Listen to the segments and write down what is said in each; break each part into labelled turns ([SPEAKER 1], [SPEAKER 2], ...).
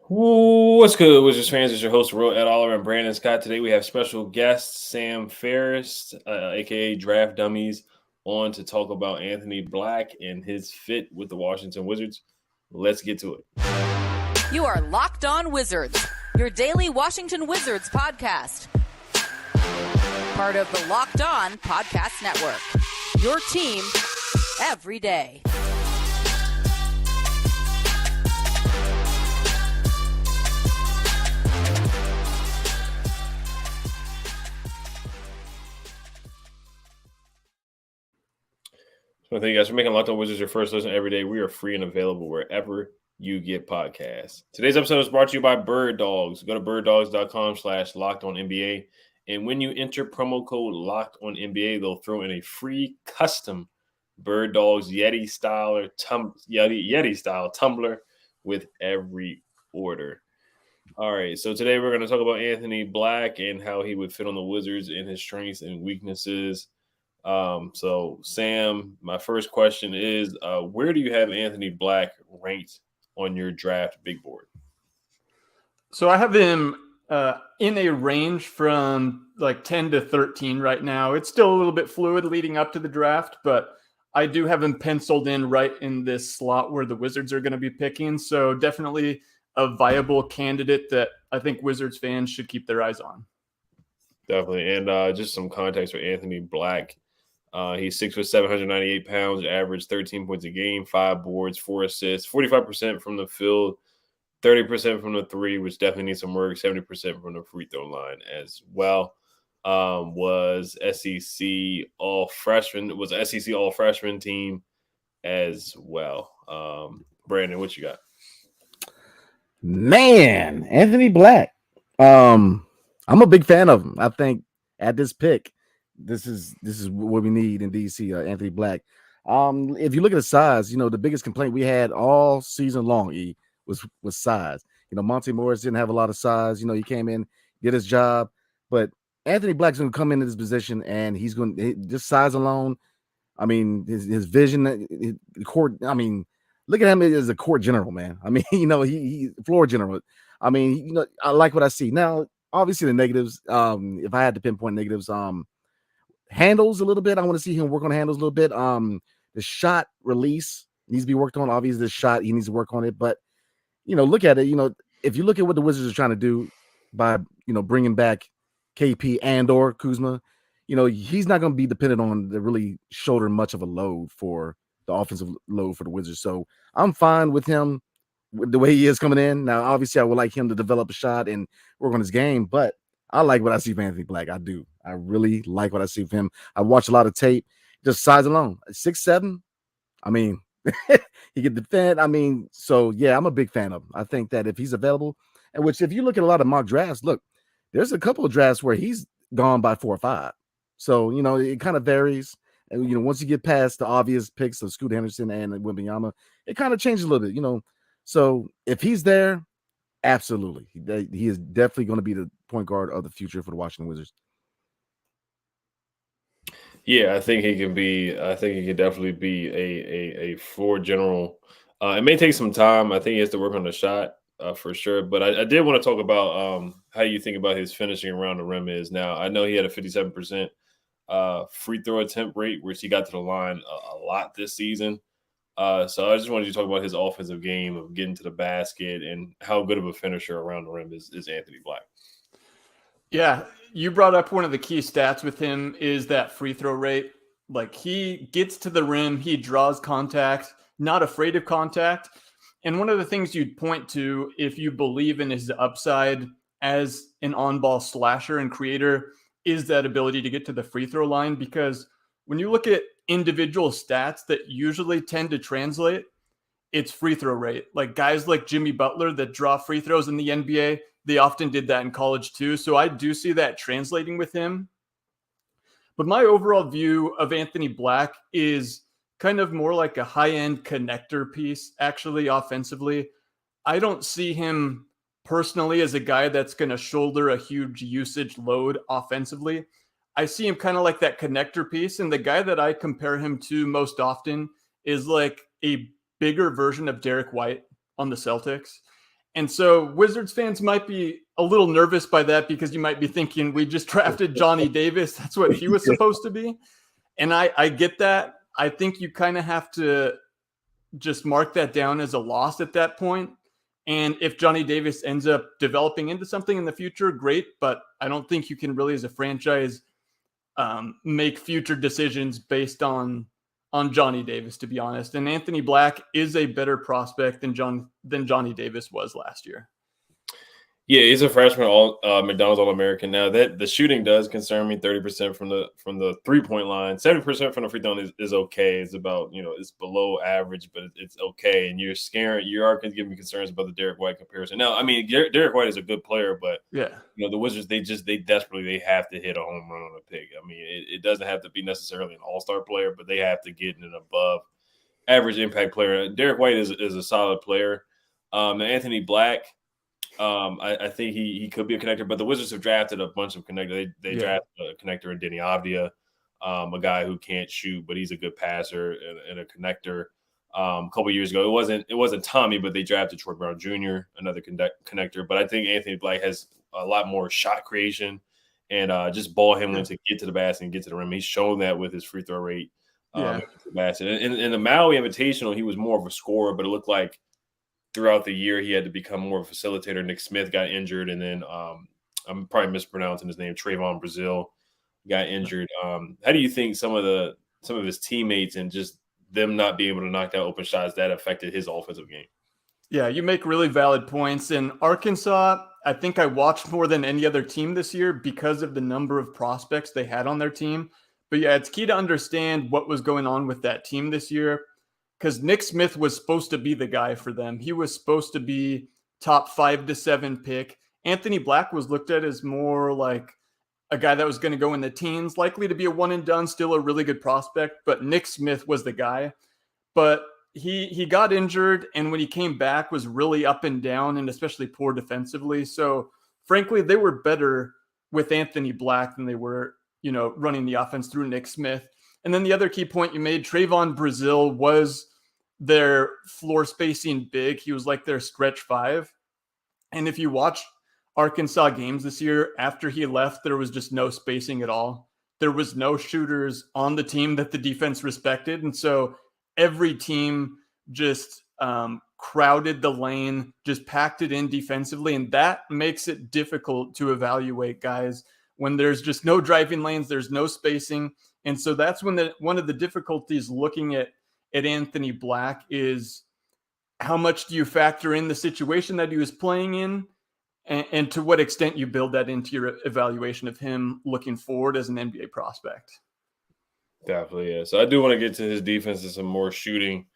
[SPEAKER 1] What's good, Wizards fans? It's your host, Will Ed Oliver and Brandon Scott. Today we have special guest Sam Ferris, aka Draft Dummies, on to talk about Anthony Black and his fit with the Washington Wizards. Let's get to it.
[SPEAKER 2] You are Locked On Wizards, your daily Washington Wizards podcast. Part of the Locked On Podcast Network. Your team every day.
[SPEAKER 1] So thank you guys for making Locked On Wizards your first listen every day. We are free and available wherever you get podcasts. Today's episode is brought to you by Birddogs. Go to birddogs.com/LockedOnNBA. And when you enter promo code LockedOnNBA, they'll throw in a free custom Birddogs Yeti style tumbler with every order. All right, so today we're going to talk about Anthony Black and how he would fit on the Wizards and his strengths and weaknesses. So Sam, my first question is, where do you have Anthony Black ranked on your draft big board?
[SPEAKER 3] So I have him in a range from like 10 to 13 right now. It's still a little bit fluid leading up to the draft, but I do have him penciled in right in this slot where the Wizards are going to be picking. So definitely a viable candidate that I think Wizards fans should keep their eyes on.
[SPEAKER 1] Definitely. And just some context for Anthony Black. He's 6'7", 798 pounds, averaged 13 points a game, 5 boards, 4 assists, 45% from the field, 30% from the three, which definitely needs some work, 70% from the free throw line as well. Was SEC all-freshman team as well. Brandon, what you got?
[SPEAKER 4] Man, Anthony Black. I'm a big fan of him. I think at this pick, this is what we need in DC. Anthony Black. If you look at the size, the biggest complaint we had all season long was size. Monte Morris didn't have a lot of size. He came in, did his job, but Anthony Black's going to come into this position and he's going to just size alone. I mean, his vision, the court. I mean, look at him as a court general, man. I mean, he floor general. I mean, I like what I see now. Obviously, the negatives. If I had to pinpoint negatives, handles a little bit. I want to see him work on handles a little bit. The shot release needs to be worked on. Obviously, the shot he needs to work on it. But look at it. If you look at what the Wizards are trying to do by bringing back KP and/or Kuzma, he's not going to be dependent on the really shoulder much of a load for the offensive load for the Wizards. So I'm fine with him with the way he is coming in. Now, obviously, I would like him to develop a shot and work on his game, but I like what I see from Anthony Black. I do. I really like what I see from him. I watch a lot of tape, just size alone. 6'7". I mean, he can defend. I mean, so yeah, I'm a big fan of him. I think that if he's available, and which if you look at a lot of mock drafts, look, there's a couple of drafts where he's gone by 4 or 5. So, it kind of varies. And, once you get past the obvious picks of Scoot Henderson and Wembanyama, it kind of changes a little bit, So if he's there, absolutely. He is definitely going to be the point guard of the future for the Washington Wizards.
[SPEAKER 1] Yeah, I think he can definitely be a floor general. It may take some time. I think he has to work on the shot for sure. But I did want to talk about how you think about his finishing around the rim is now. I know he had a 57% free throw attempt rate, which he got to the line a lot this season. So I just wanted you to talk about his offensive game of getting to the basket and how good of a finisher around the rim is Anthony Black.
[SPEAKER 3] Yeah, you brought up one of the key stats with him is that free throw rate. Like he gets to the rim, he draws contact, not afraid of contact. And one of the things you'd point to if you believe in his upside as an on-ball slasher and creator is that ability to get to the free throw line. Because when you look at individual stats that usually tend to translate, it's free throw rate. Like guys like Jimmy Butler that draw free throws in the NBA, they often did that in college too. So I do see that translating with him. But my overall view of Anthony Black is kind of more like a high-end connector piece, actually, offensively. I don't see him personally as a guy that's going to shoulder a huge usage load offensively. I see him kind of like that connector piece. And the guy that I compare him to most often is like a bigger version of Derek White on the Celtics. And so Wizards fans might be a little nervous by that because you might be thinking we just drafted Johnny Davis. That's what he was supposed to be. And I get that. I think you kind of have to just mark that down as a loss at that point. And if Johnny Davis ends up developing into something in the future, great. But I don't think you can really, as a franchise, make future decisions based on Johnny Davis, to be honest. And Anthony Black is a better prospect than Johnny Davis was last year.
[SPEAKER 1] Yeah, he's a freshman, McDonald's All-American. Now that the shooting does concern me, 30% from the 3-point line, 70% from the free throw is okay. It's about, it's below average, but it's okay. And you are giving me concerns about the Derek White comparison. Now, I mean, Derek White is a good player, but
[SPEAKER 3] yeah,
[SPEAKER 1] the Wizards they desperately have to hit a home run on a pick. I mean, it doesn't have to be necessarily an all-star player, but they have to get an above average impact player. Derek White is a solid player. Anthony Black. I think he could be a connector, but the Wizards have drafted a bunch of connectors. They drafted a connector in Denny Avdia, a guy who can't shoot, but he's a good passer and a connector. A couple years ago, it wasn't Tommy, but they drafted Troy Brown Jr., another connector. But I think Anthony Black has a lot more shot creation and just ball handling to get to the basket and get to the rim. He's shown that with his free throw rate. In the Maui Invitational, he was more of a scorer, but it looked like throughout the year, he had to become more of a facilitator. Nick Smith got injured, and then I'm probably mispronouncing his name. Trayvon Brazil got injured. How do you think some of his teammates and just them not being able to knock down open shots that affected his offensive game?
[SPEAKER 3] Yeah, you make really valid points. In Arkansas, I think I watched more than any other team this year because of the number of prospects they had on their team. But yeah, it's key to understand what was going on with that team this year, because Nick Smith was supposed to be the guy for them. He was supposed to be top 5 to 7 pick. Anthony Black was looked at as more like a guy that was going to go in the teens, likely to be a one and done, still a really good prospect. But Nick Smith was the guy. But he got injured, and when he came back was really up and down, and especially poor defensively. So frankly, they were better with Anthony Black than they were, running the offense through Nick Smith. And then the other key point you made, Trayvon Brazil was their floor spacing big. He was like their stretch 5. And if you watch Arkansas games this year, after he left, there was just no spacing at all. There was no shooters on the team that the defense respected. And so every team just crowded the lane, just packed it in defensively. And that makes it difficult to evaluate guys when there's just no driving lanes, there's no spacing. And so that's when one of the difficulties looking at Anthony Black is how much do you factor in the situation that he was playing in, and to what extent you build that into your evaluation of him looking forward as an NBA prospect.
[SPEAKER 1] Definitely, yeah. So I do want to get to his defense and some more shooting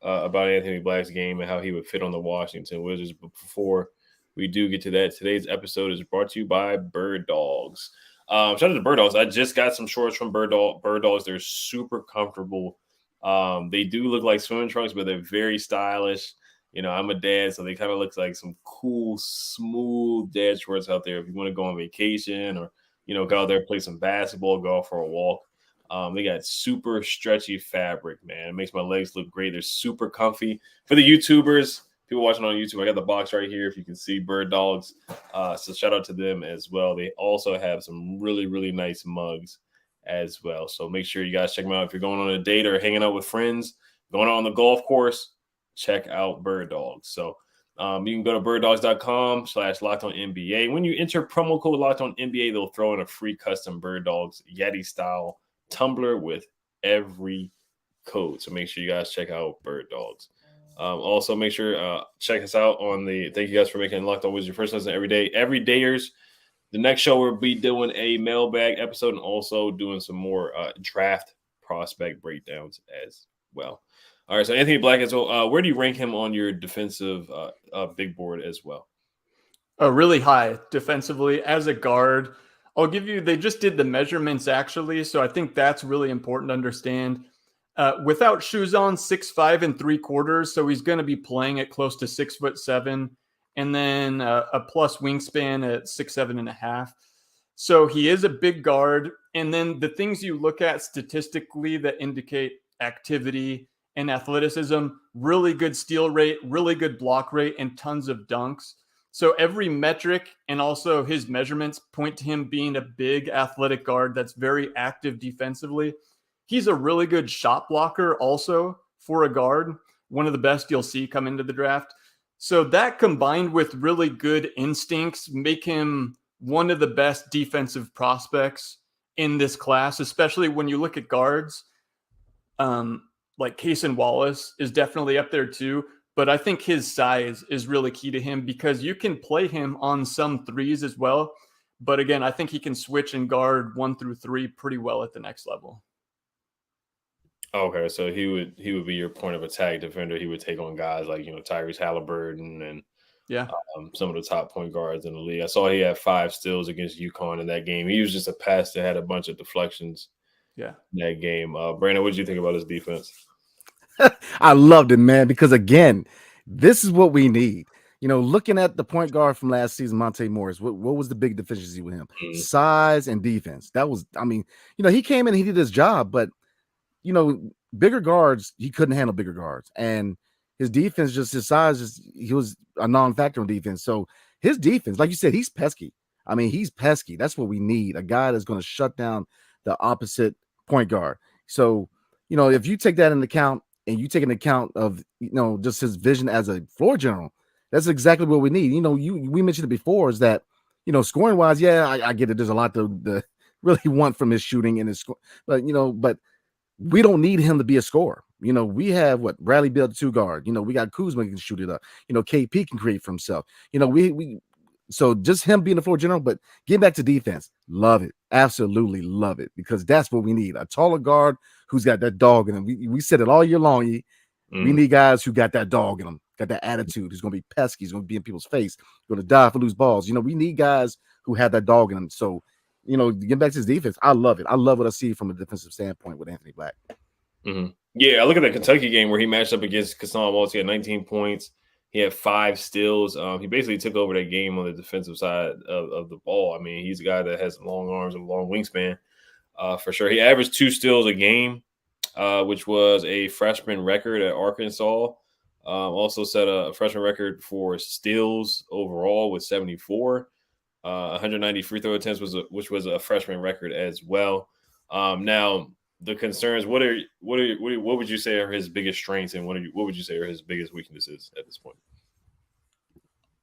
[SPEAKER 1] about Anthony Black's game and how he would fit on the Washington Wizards. But before we do get to that, today's episode is brought to you by Birddogs. Shout out to Birddogs. I just got some shorts from Birddogs. They're super comfortable. They do look like swimming trunks, but they're very stylish. I'm a dad, so they kind of look like some cool, smooth dad shorts out there. If you want to go on vacation or, go out there, play some basketball, go out for a walk. They got super stretchy fabric, man. It makes my legs look great. They're super comfy. For the YouTubers, people watching on YouTube, I got the box right here. If you can see Birddogs, so shout out to them as well. They also have some really, really nice mugs as well. So make sure you guys check them out. If you're going on a date or hanging out with friends, going out on the golf course, check out Birddogs. So you can go to birddogs.com/LockedOnNBA. When you enter promo code LockedOnNBA, they'll throw in a free custom Birddogs Yeti style tumbler with every code. So make sure you guys check out Birddogs. Also, make sure check us out on thank you guys for making Locked On Wizards your first listen every day. Every dayers. The next show we'll be doing a mailbag episode and also doing some more draft prospect breakdowns as well. All right, so Anthony Black as well. Where do you rank him on your defensive big board as well?
[SPEAKER 3] Really high defensively as a guard. I'll give you, they just did the measurements actually, so I think that's really important to understand. Without shoes on, 6'5" and 3/4, so he's going to be playing at close to 6'7", and then a plus wingspan at 6'7.5". So he is a big guard. And then the things you look at statistically that indicate activity and athleticism, really good steal rate, really good block rate, and tons of dunks. So every metric and also his measurements point to him being a big athletic guard that's very active defensively. He's a really good shot blocker also for a guard, one of the best you'll see come into the draft. So that combined with really good instincts make him one of the best defensive prospects in this class, especially when you look at guards. Like Cason Wallace is definitely up there too, but I think his size is really key to him because you can play him on some threes as well. But again, I think he can switch and guard 1 through 3 pretty well at the next level.
[SPEAKER 1] Okay, so he would be your point of attack defender. He would take on guys like Tyrese Halliburton and some of the top point guards in the league. I saw he had 5 steals against UConn in that game. He was just a pass that had a bunch of deflections. In that game. Brandon, what did you think about his defense?
[SPEAKER 4] I loved it, man, because again, this is what we need. Looking at the point guard from last season, Monte Morris, what was the big deficiency with him? Size and defense. That was, he came in and he did his job, but bigger guards, he couldn't handle bigger guards. And his defense, just his size, he was a non-factor in defense. So his defense, like you said, he's pesky. He's pesky. That's what we need. A guy that's going to shut down the opposite point guard. So, if you take that into account and you take into account of, just his vision as a floor general, that's exactly what we need. We mentioned it before is that, scoring wise, I get it. There's a lot to really want from his shooting and his score, but we don't need him to be a scorer. We have Bradley Beal, the 2 guard. We got Kuzma can shoot it up. KP can create for himself. So just him being the floor general, but getting back to defense, love it. Absolutely love it because that's what we need. A taller guard who's got that dog in him. We said it all year long. We need guys who got that dog in them, got that attitude. Who's going to be pesky. He's going to be in people's face. Going to die for loose balls. We need guys who have that dog in them. So, getting back to his defense, I love it. I love what I see from a defensive standpoint with Anthony Black.
[SPEAKER 1] Yeah, I look at the Kentucky game where he matched up against Cason Wallace. He had 19 points. He had 5 steals. He basically took over that game on the defensive side of the ball. He's a guy that has long arms and a long wingspan for sure. He averaged 2 steals a game, which was a freshman record at Arkansas. Also set a freshman record for steals overall with 74. 190 free throw attempts which was a freshman record as well. Now the concerns, what would you say are his biggest strengths and what would you say are his biggest weaknesses at this point?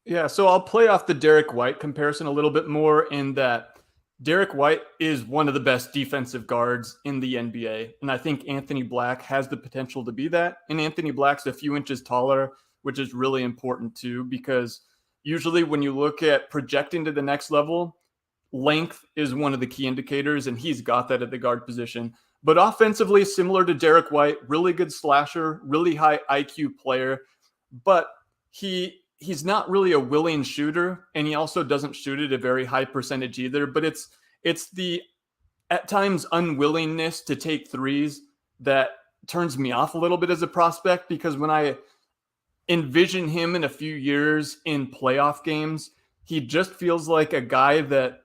[SPEAKER 3] Yeah, so I'll play off the Derek White comparison a little bit more in that Derek White is one of the best defensive guards in the NBA. And I think Anthony Black has the potential to be that. And Anthony Black's a few inches taller, which is really important too, because usually when you look at projecting to the next level, length is one of the key indicators, and he's got that at the guard position. But offensively, similar to Derek White, really good slasher, really high IQ player, but he's not really a willing shooter, and he also doesn't shoot at a very high percentage either. But it's the at times unwillingness to take threes that turns me off a little bit as a prospect, because when I envision him in a few years in playoff games, he just feels like a guy that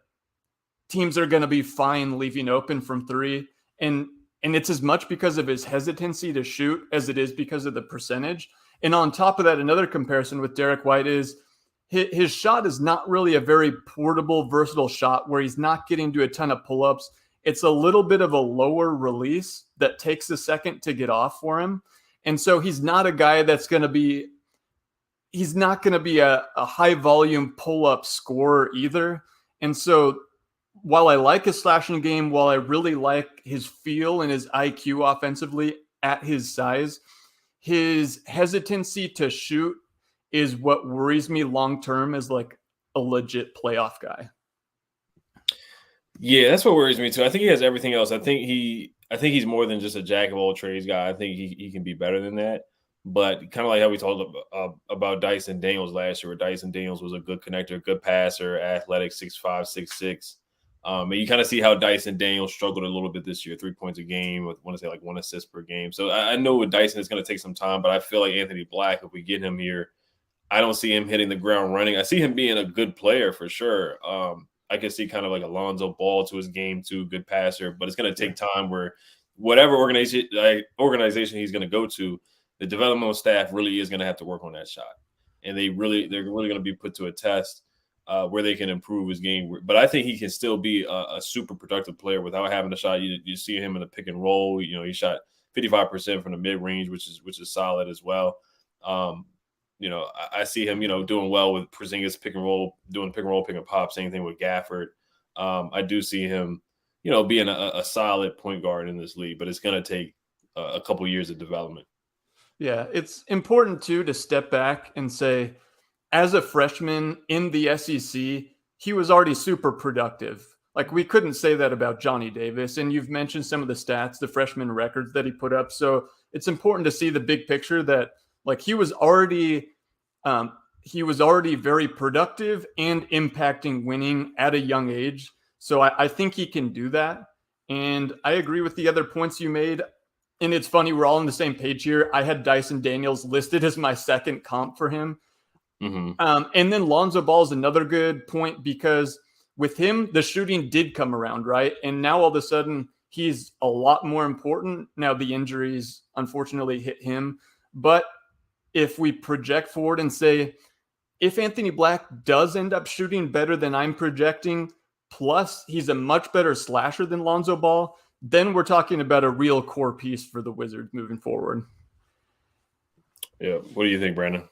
[SPEAKER 3] teams are going to be fine leaving open from 3. And it's as much because of his hesitancy to shoot as it is because of the percentage. And on top of that, another comparison with Derek White is his shot is not really a very portable, versatile shot where he's not getting to a ton of pull-ups. It's a little bit of a lower release that takes a second to get off for him. And so he's not a guy that's going to be – he's not going to be a high-volume pull-up scorer either. And so while I like his slashing game, while I really like his feel and his IQ offensively at his size, his hesitancy to shoot is what worries me long-term as like a legit playoff guy.
[SPEAKER 1] Yeah, that's what worries me too. I think he has everything else. I think he's more than just a jack of all trades guy. I think he can be better than that. But kind of like how we talked about Dyson Daniels last year, where Dyson Daniels was a good connector, good passer, athletic, 6'5", 6'6". And you kind of see how Dyson Daniels struggled a little bit this year, 3 points a game, I want to say like 1 assist per game. So I know with Dyson it's going to take some time, but I feel like Anthony Black, if we get him here, I don't see him hitting the ground running. I see him being a good player for sure. I can see kind of like Alonzo Ball to his game too, good passer, but it's going to take time where whatever organization he's going to go to, the developmental staff really is going to have to work on that shot, and they're really going to be put to a test where they can improve his game. But I think he can still be a super productive player without having a shot. You see him in a pick and roll. He shot 55% from the mid range, which is solid as well. I see him, doing well with Porzingis pick and roll, doing pick and roll, pick and pop. Same thing with Gafford. I do see him, being a solid point guard in this league, but it's going to take a couple years of development.
[SPEAKER 3] Yeah, it's important too to step back and say, as a freshman in the SEC, he was already super productive. Like, we couldn't say that about Johnny Davis. And you've mentioned some of the stats, the freshman records that he put up. So it's important to see the big picture that, like, he was already very productive and impacting winning at a young age. So I think he can do that. And I agree with the other points you made. And it's funny, we're all on the same page here. I had Dyson Daniels listed as my second comp for him.
[SPEAKER 1] Mm-hmm.
[SPEAKER 3] And then Lonzo Ball is another good point, because with him, the shooting did come around, right? And now all of a sudden, he's a lot more important. Now the injuries unfortunately hit him. But if we project forward and say, if Anthony Black does end up shooting better than I'm projecting, plus he's a much better slasher than Lonzo Ball, then we're talking about a real core piece for the Wizards moving forward.
[SPEAKER 1] Yeah. What do you think, Brandon?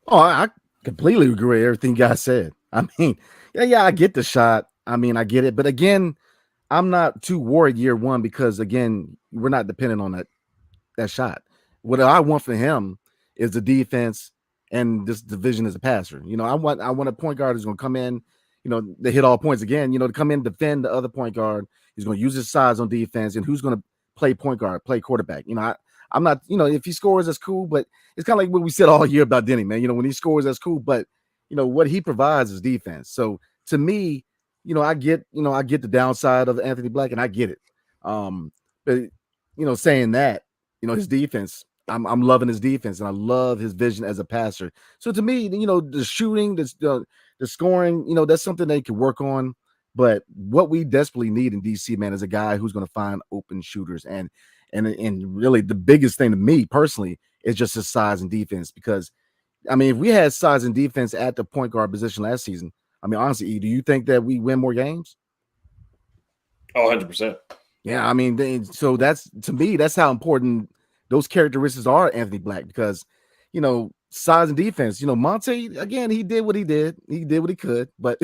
[SPEAKER 4] Oh, I completely agree with everything you guys said. I mean, yeah, I get the shot. I mean, I get it. But again, I'm not too worried year one, because, again, we're not dependent on that shot. What I want for him is the defense and this division as a passer. I want a point guard who's going to come in, they hit all points again, to come in, defend the other point guard. He's going to use his size on defense, and who's going to play point guard, play quarterback. I'm not, if he scores, that's cool, but it's kind of like what we said all year about Denny, man. When he scores, that's cool, but what he provides is defense. So to me, I get the downside of Anthony Black, and I get it. But saying that, his defense, I'm loving his defense, and I love his vision as a passer. So to me, the shooting, the scoring, that's something they can work on. But what we desperately need in DC, man, is a guy who's going to find open shooters. And really the biggest thing to me personally is just his size and defense. Because, I mean, if we had size and defense at the point guard position last season, I mean, honestly, do you think that we win more games?
[SPEAKER 1] Oh, 100%.
[SPEAKER 4] Yeah, I mean, so that's, to me, that's how important those characteristics are, Anthony Black, because, size and defense, Monte, again, he did what he did. He did what he could, but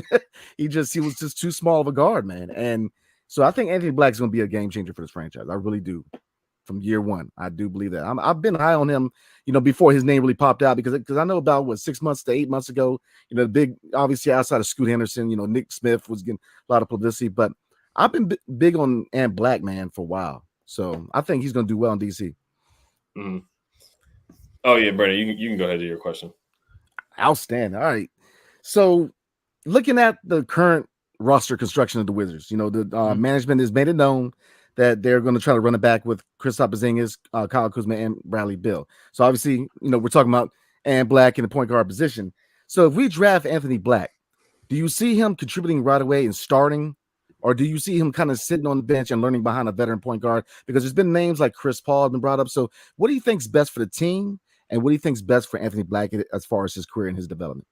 [SPEAKER 4] he was just too small of a guard, man. And so I think Anthony Black is going to be a game changer for this franchise. I really do. From year one, I do believe that. I've been high on him, before his name really popped out, because I know about 6 months to 8 months ago, the big, obviously outside of Scoot Henderson, Nick Smith was getting a lot of publicity, but I've been big on Ant Black, man, for a while. So I think he's going to do well in DC.
[SPEAKER 1] Mm-hmm. Oh yeah, Brandon, you can go ahead to your question.
[SPEAKER 4] Outstanding. All right. So looking at the current roster construction of the Wizards, the management has made it known that they're going to try to run it back with Kristaps Porzingis, Kyle Kuzma, and Bradley Beal. So obviously, we're talking about Ant Black in the point guard position. So if we draft Anthony Black, do you see him contributing right away and starting? Or do you see him kind of sitting on the bench and learning behind a veteran point guard? Because there's been names like Chris Paul have been brought up. So what do you think's best for the team? And what do you think's best for Anthony Black as far as his career and his development?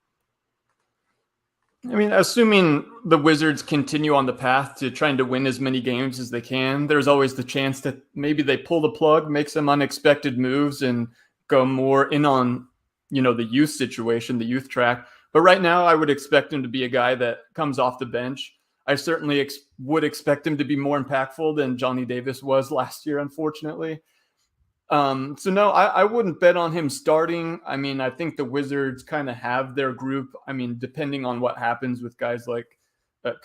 [SPEAKER 3] I mean, assuming the Wizards continue on the path to trying to win as many games as they can, there's always the chance that maybe they pull the plug, make some unexpected moves, and go more in on, the youth situation, the youth track. But right now, I would expect him to be a guy that comes off the bench. I certainly would expect him to be more impactful than Johnny Davis was last year, unfortunately. So no, I wouldn't bet on him starting. I mean, I think the Wizards kind of have their group. I mean, depending on what happens with guys like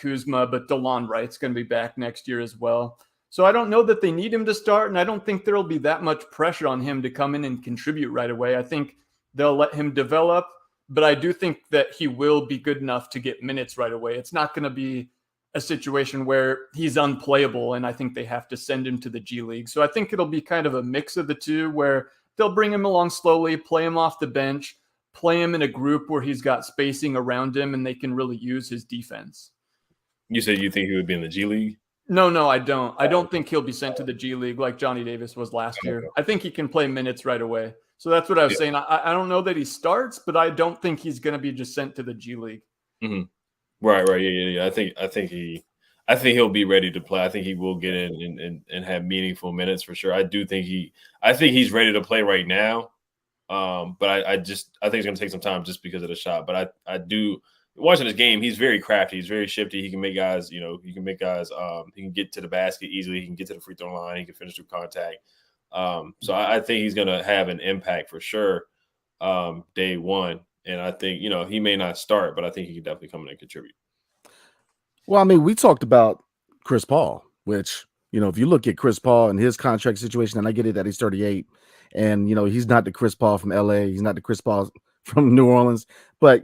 [SPEAKER 3] Kuzma, but DeLon Wright's going to be back next year as well. So I don't know that they need him to start, and I don't think there'll be that much pressure on him to come in and contribute right away. I think they'll let him develop, but I do think that he will be good enough to get minutes right away. It's not going to be a situation where he's unplayable and I think they have to send him to the G League. So I think it'll be kind of a mix of the two, where they'll bring him along slowly, play him off the bench, play him in a group where he's got spacing around him and they can really use his defense.
[SPEAKER 1] You said you think he would be in the G League?
[SPEAKER 3] No, I don't. I don't think he'll be sent to the G League like Johnny Davis was last
[SPEAKER 1] Okay.
[SPEAKER 3] year. I think he can play minutes right away. So that's what I was saying. I don't know that he starts, but I don't think he's going to be just sent to the G League.
[SPEAKER 1] Mm-hmm. Right. Yeah. I think he'll be ready to play. I think he will get in and have meaningful minutes for sure. I think he's ready to play right now. But I think it's going to take some time just because of the shot. But I do watching this game. He's very crafty. He's very shifty. He can make guys. He can get to the basket easily. He can get to the free throw line. He can finish through contact. So I think he's going to have an impact for sure. Day one. And I think, he may not start, but I think he can definitely come in and contribute.
[SPEAKER 4] Well, I mean, we talked about Chris Paul, which, if you look at Chris Paul and his contract situation, and I get it that he's 38, and, he's not the Chris Paul from LA. He's not the Chris Paul from New Orleans. But,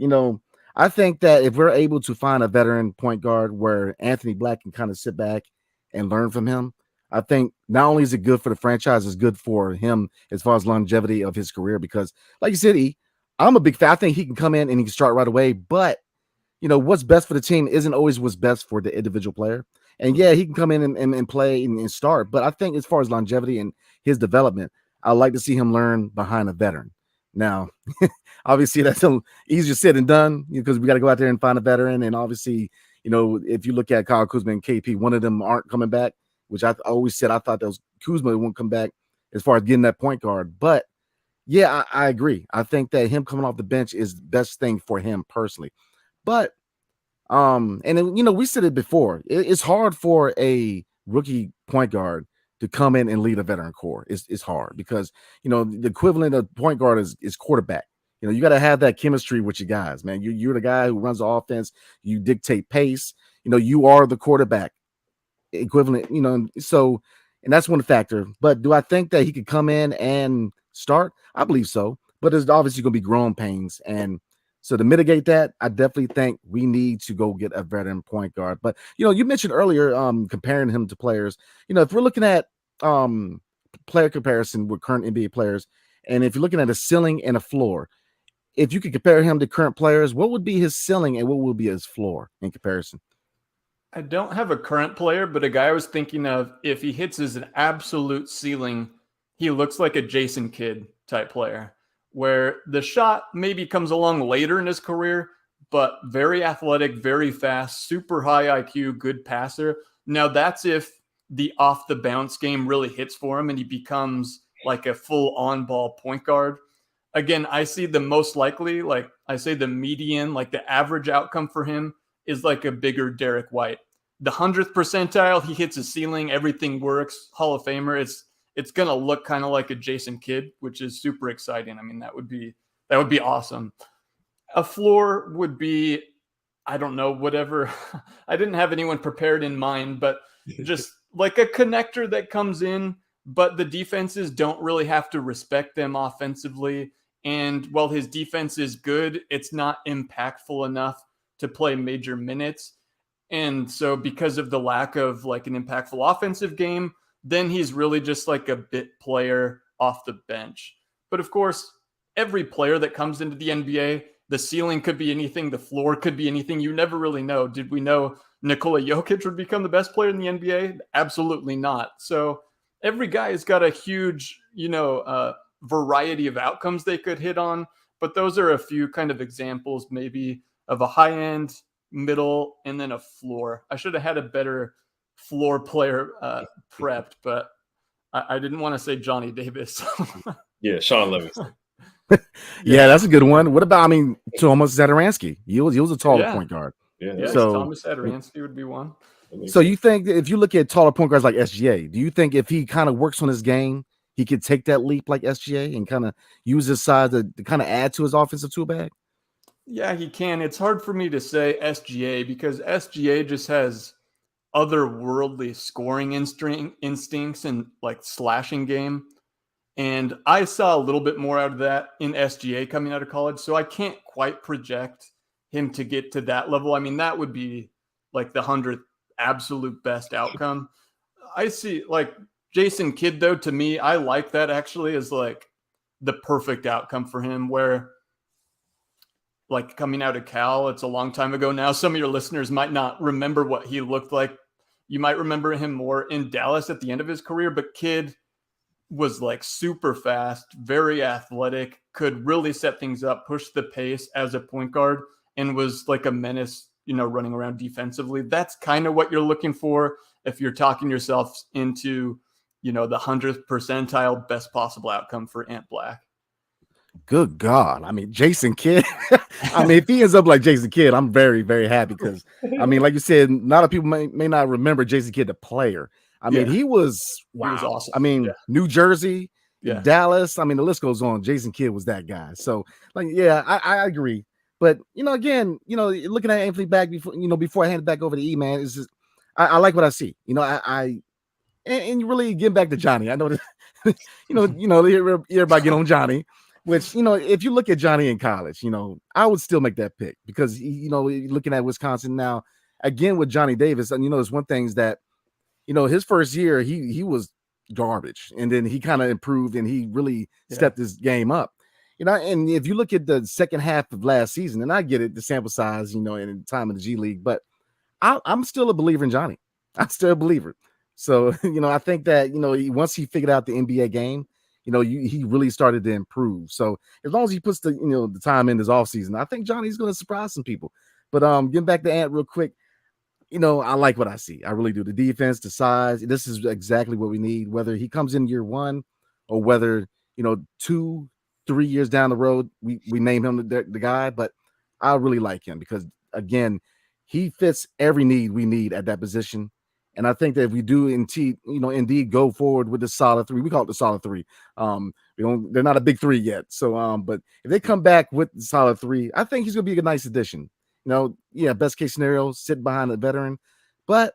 [SPEAKER 4] I think that if we're able to find a veteran point guard where Anthony Black can kind of sit back and learn from him, I think not only is it good for the franchise, it's good for him as far as longevity of his career. Because, like you said, I'm a big fan. I think he can come in and he can start right away. But, what's best for the team isn't always what's best for the individual player. And, yeah, he can come in and play and start. But I think as far as longevity and his development, I'd like to see him learn behind a veteran. Now, obviously, that's easier said than done because we got to go out there and find a veteran. And obviously, if you look at Kyle Kuzma and KP, one of them aren't coming back, which I always said I thought that was Kuzma won't come back as far as getting that point guard. But, yeah, I agree. I think that him coming off the bench is the best thing for him personally. But, and then, we said it before. It's hard for a rookie point guard to come in and lead a veteran core. It's hard because, the equivalent of point guard is quarterback. You got to have that chemistry with your guys, man. You're the guy who runs the offense. You dictate pace. You are the quarterback equivalent, so, and that's one factor. But do I think that he could come in and start? I believe so. But there's obviously going to be growing pains. And so to mitigate that, I definitely think we need to go get a veteran point guard. But, you mentioned earlier comparing him to players. If we're looking at player comparison with current NBA players, and if you're looking at a ceiling and a floor, if you could compare him to current players, what would be his ceiling and what would be his floor in comparison?
[SPEAKER 3] I don't have a current player, but a guy I was thinking of, if he hits his absolute ceiling, he looks like a Jason Kidd type player, where the shot maybe comes along later in his career, but very athletic, very fast, super high IQ, good passer. Now that's if the off the bounce game really hits for him and he becomes like a full on ball point guard. Again, I see the most likely, like I say the median, like the average outcome for him is like a bigger Derek White. The 100th percentile, he hits his ceiling, everything works, Hall of Famer. It's going to look kind of like a Jason Kidd, which is super exciting. I mean, that would be awesome. A floor would be, I don't know, whatever. I didn't have anyone prepared in mind, but just like a connector that comes in, but the defenses don't really have to respect them offensively. And while his defense is good, it's not impactful enough to play major minutes. And so because of the lack of like an impactful offensive game, then he's really just like a bit player off the bench. But of course, every player that comes into the NBA, the ceiling could be anything, the floor could be anything. You never really know. Did we know Nikola Jokic would become the best player in the NBA? Absolutely not. So every guy has got a huge, variety of outcomes they could hit on. But those are a few kind of examples maybe of a high end, middle, and then a floor. I should have had a better floor player prepped, but I didn't want to say Johnny Davis.
[SPEAKER 1] Yeah, Sean Livingston.
[SPEAKER 4] Yeah, that's a good one. What about, Thomas Zadaransky? He was a taller point guard.
[SPEAKER 1] Yeah.
[SPEAKER 4] So
[SPEAKER 3] Thomas Zadaransky would be one.
[SPEAKER 4] So you think that if you look at taller point guards like SGA, do you think if he kind of works on his game, he could take that leap like SGA and kind of use his size to kind of add to his offensive tool bag?
[SPEAKER 3] Yeah, he can. It's hard for me to say SGA because SGA just has otherworldly scoring instincts and like slashing game. And I saw a little bit more out of that in SGA coming out of college. So I can't quite project him to get to that level. I mean, that would be like the 100th absolute best outcome. I see like Jason Kidd, though, to me, I like that actually as like the perfect outcome for him, where like coming out of Cal, it's a long time ago now. Some of your listeners might not remember what he looked like, You might remember him more in Dallas at the end of his career, but kid was like super fast, very athletic, could really set things up, push the pace as a point guard, and was like a menace, running around defensively. That's kind of what you're looking for if you're talking yourself into, the 100th percentile best possible outcome for Ant Black.
[SPEAKER 4] Good God. I mean, Jason Kidd. I mean, if he ends up like Jason Kidd, I'm very, very happy because, I mean, like you said, a lot of people may not remember Jason Kidd, the player. I mean, he was, wow.
[SPEAKER 3] He was awesome.
[SPEAKER 4] I mean, New Jersey, Dallas. I mean, the list goes on. Jason Kidd was that guy. So, like, yeah, I agree. But, again, looking at Anthony back before I hand it back over to E, man, it's just, I like what I see. And really getting back to Johnny. I know that, everybody get on Johnny. Which, if you look at Johnny in college, I would still make that pick because, looking at Wisconsin now, again, with Johnny Davis, and, there's one thing is that, his first year, he was garbage. And then he kind of improved and he really stepped his game up. And if you look at the second half of last season, and I get it, the sample size, and the time in the G League, but I'm still a believer in Johnny. I'm still a believer. So, I think that, once he figured out the NBA game, he really started to improve. So as long as he puts the, the time in his offseason, I think Johnny's going to surprise some people. But getting back to Ant real quick, I like what I see. I really do. The defense, the size, this is exactly what we need, whether he comes in year one or whether, 2-3 years down the road, we name him the guy. But I really like him because, again, he fits every need we need at that position. And I think that if we do indeed go forward with the solid three, we call it the solid three. They're not a big three yet. So, but if they come back with the solid three, I think he's going to be a nice addition. Best case scenario, sit behind a veteran. But,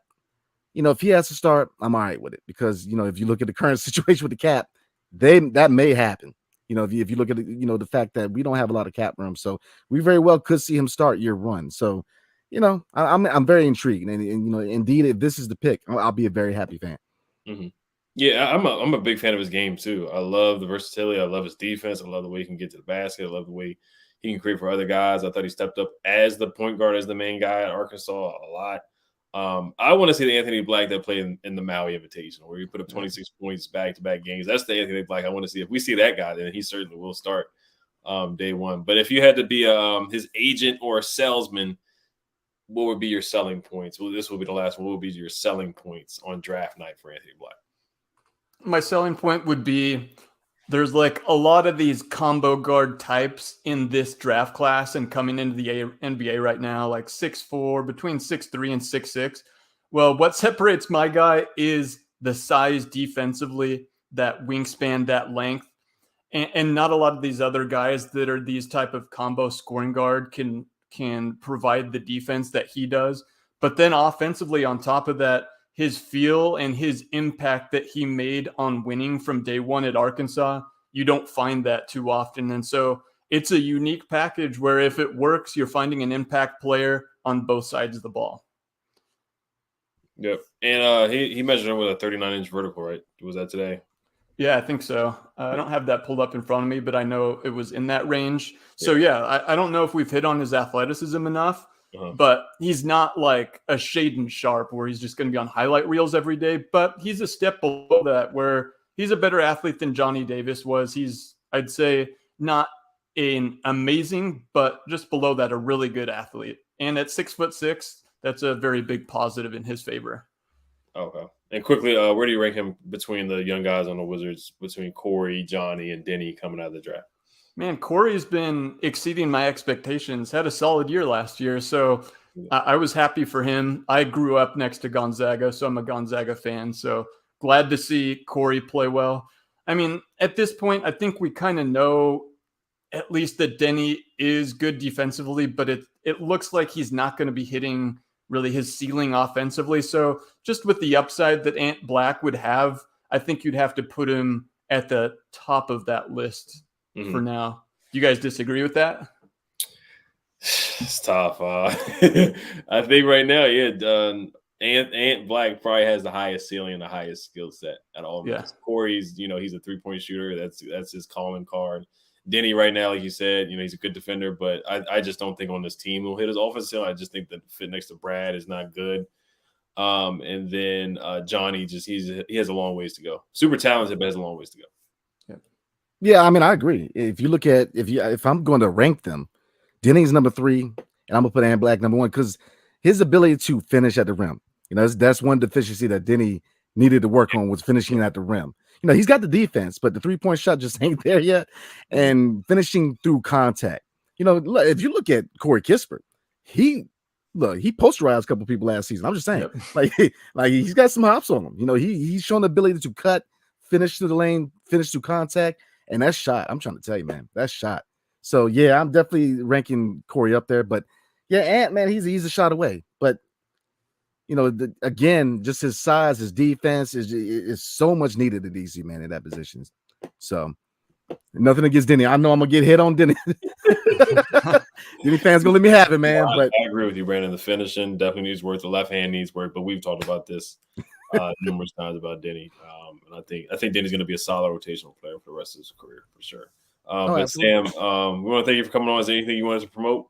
[SPEAKER 4] if he has to start, I'm all right with it because, if you look at the current situation with the cap, that may happen. If you look at the fact that we don't have a lot of cap room, so we very well could see him start year one. So. I'm very intrigued, and indeed, if this is the pick, I'll be a very happy fan.
[SPEAKER 1] Mm-hmm. Yeah, I'm a big fan of his game too. I love the versatility. I love his defense. I love the way he can get to the basket. I love the way he can create for other guys. I thought he stepped up as the point guard, as the main guy at Arkansas a lot. I want to see the Anthony Black that played in the Maui Invitational, where he put up 26 points back-to-back games. That's the Anthony Black I want to see. If we see that guy, then he certainly will start day one. But if you had to be his agent or a salesman, what would be your selling points? Well, this will be the last one. What would be your selling points on draft night for Anthony Black?
[SPEAKER 3] My selling point would be there's like a lot of these combo guard types in this draft class and coming into the NBA right now, like 6'4", between 6'3" and 6'6". Well, what separates my guy is the size defensively, that wingspan, that length. And not a lot of these other guys that are these type of combo scoring guard can provide the defense that he does. But then offensively on top of that, his feel and his impact that he made on winning from day one at Arkansas, you don't find that too often. And so it's a unique package where if it works, you're finding an impact player on both sides of the ball.
[SPEAKER 1] Yep. And he measured him with a 39-inch vertical, right? Was that today?
[SPEAKER 3] Yeah, I think so. I don't have that pulled up in front of me, but I know it was in that range. So, I don't know if we've hit on his athleticism enough, but he's not like a Shaden Sharp where he's just going to be on highlight reels every day. But he's a step below that where he's a better athlete than Johnny Davis was. He's, I'd say, not an amazing, but just below that, a really good athlete. And at 6'6", that's a very big positive in his favor.
[SPEAKER 1] Okay. And quickly, where do you rank him between the young guys on the Wizards, between Corey, Johnny, and Denny coming out of the draft?
[SPEAKER 3] Man, Corey's been exceeding my expectations. Had a solid year last year, so I was happy for him. I grew up next to Gonzaga, so I'm a Gonzaga fan. So glad to see Corey play well. I mean, at this point, I think we kind of know at least that Denny is good defensively, but it looks like he's not going to be hitting really his ceiling offensively. So just with the upside that Ant Black would have, I think you'd have to put him at the top of that list for now. Do you guys disagree with that?
[SPEAKER 1] It's tough. I think right now, Ant Black probably has the highest ceiling and the highest skill set at all. Yeah. Corey's, he's a 3-point shooter. That's his calling card. Denny right now, like you said, he's a good defender, but I just don't think on this team he'll hit his offensive ceiling. I just think the fit next to Brad is not good. And then Johnny he has a long ways to go. Super talented, but has a long ways to go.
[SPEAKER 4] Yeah, I mean, I agree. If you look at if I'm going to rank them, Denny's number 3, and I'm gonna put Ant Black number 1 because his ability to finish at the rim. That's one deficiency that Denny needed to work on was finishing at the rim. He's got the defense, but the 3-point shot just ain't there yet. And finishing through contact. If you look at Corey Kispert, he posterized a couple people last season. I'm just saying, like he's got some hops on him. He's shown the ability to cut, finish through the lane, finish through contact, and that shot. I'm trying to tell you, man, that shot. So yeah, I'm definitely ranking Corey up there. But yeah, Ant, man, he's a shot away. But again, just his size, his defense is so much needed in DC, man, in that position. So nothing against Denny. I know I'm gonna get hit on Denny. Denny fans gonna let me have it, man.
[SPEAKER 1] Well,
[SPEAKER 4] but
[SPEAKER 1] I agree with you, Brandon. The finishing definitely needs work. The left hand needs work. But we've talked about this numerous times about Denny. And I think Denny's gonna be a solid rotational player for the rest of his career for sure. But
[SPEAKER 4] absolutely.
[SPEAKER 1] Sam, we want to thank you for coming on. Is there anything you wanted to promote?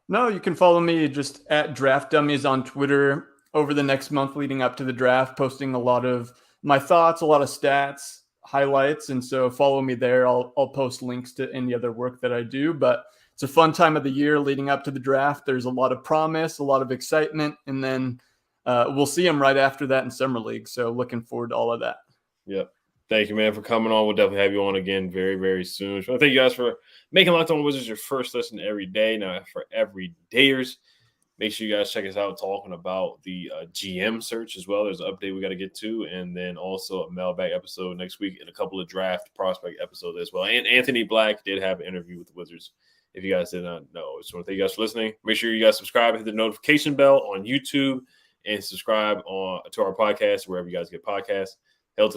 [SPEAKER 3] No, you can follow me just at Draft Dummies on Twitter over the next month leading up to the draft, posting a lot of my thoughts, a lot of stats, highlights. And so follow me there. I'll post links to any other work that I do, but it's a fun time of the year leading up to the draft. There's a lot of promise, a lot of excitement, and then we'll see them right after that in Summer League. So looking forward to all of that.
[SPEAKER 1] Yep. Thank you, man, for coming on. We'll definitely have you on again very, very soon. So thank you guys for making Locked On Wizards your first listen every day. Now, for everydayers, make sure you guys check us out talking about the GM search as well. There's an update we got to get to, and then also a mailbag episode next week and a couple of draft prospect episodes as well. And Anthony Black did have an interview with the Wizards, if you guys did not know. So thank you guys for listening. Make sure you guys subscribe, hit the notification bell on YouTube, and subscribe to our podcast wherever you guys get podcasts.